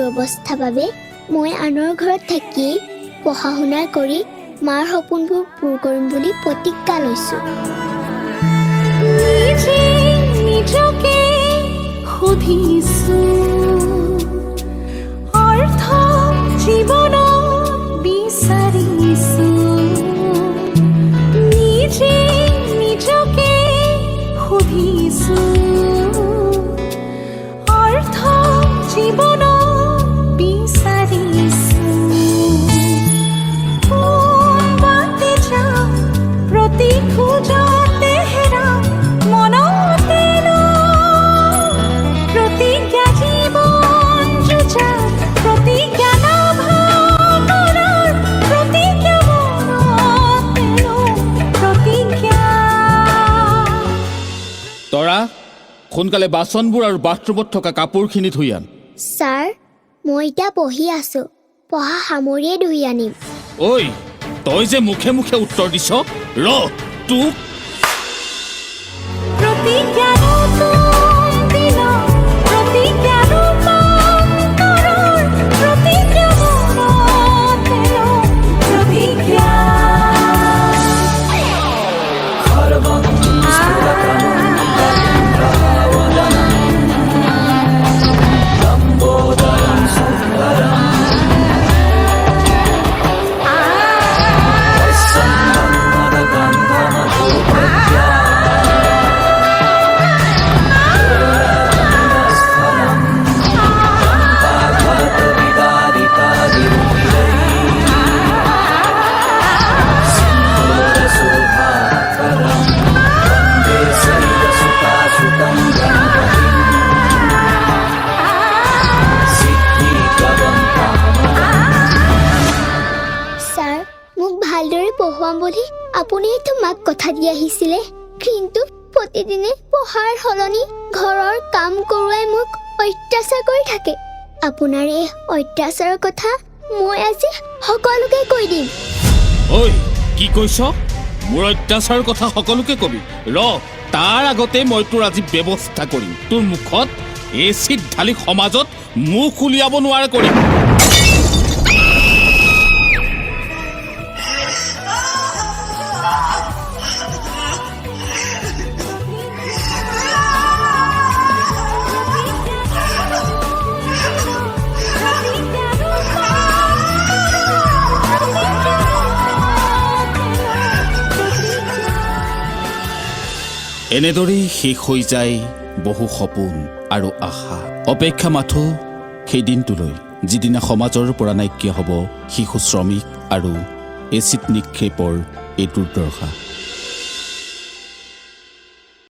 দুৰৱস্থাৰ বাবে মই আনৰ ঘৰত থাকি পঢ়া শুনা কৰি মাৰ সপোনবোৰ পূৰ কৰিম বুলি প্ৰতিজ্ঞা লৈছোঁ। নিজকে সুধিছোঁ অৰ্থ জীৱনত বিচাৰিছোঁ নিজকে সুধিছোঁ অৰ্থ জীৱনত বিচাৰিছোঁ কোন বাটে যাওঁ প্ৰতি খোজতে হেৰাওঁ মনতে প্ৰতিজ্ঞা জীৱন যুঁজা প্ৰতিজ্ঞা নাভাৰ প্ৰতিজ্ঞা মনতে প্ৰতিজ্ঞা। তৰা সোনকালে বাচনবোৰ আৰু বাথৰুমত থকা কাপোৰখিনি ধুই আন। ছাৰ, মই এতিয়া পঢ়ি আছোঁ। পঢ়া সামৰিয়ে ধুই আনিম। ঐ, তই যে মুখে মুখে উত্তৰ দিছ, ৰ তোক প্ৰতিজ্ঞা নতুন দিনৰ প্ৰতিজ্ঞা ৰূপান্তৰৰ প্ৰতিজ্ঞা মনতে প্ৰতিজ্ঞা। ছাৰ, মোক ভালদৰে পঢ়ুৱাম বুলি আপুনিতো মাক কথা দি আহিছিলে, কিন্তু প্ৰতিদিনে পঢ়াৰ সলনি ঘৰৰ কাম কৰোৱাই মোক অত্যাচাৰ কৰি থাকে। আপোনাৰ এই অত্যাচাৰৰ কথা মই আজি সকলোকে কৈ দিম। ঐ, কি কৈছ? মোৰ অত্যাচাৰৰ কথা সকলোকে কবি? ৰ, তাৰ আগতে মই তোৰ আজি ব্যৱস্থা কৰিম। তোৰ মুখত এচিড ঢালি সমাজত মুখ উলিয়াব নোৱাৰা কৰিম। এনেদৰেই শেষ হৈ যায় বহু সপোন আৰু আশা। অপেক্ষা মাথো সেই দিনটোলৈ যিদিনা সমাজৰ পৰা নাইকিয়া হ'ব শিশু শ্ৰমিক আৰু এচিড নিক্ষেপৰ এই দুৰ্দশা।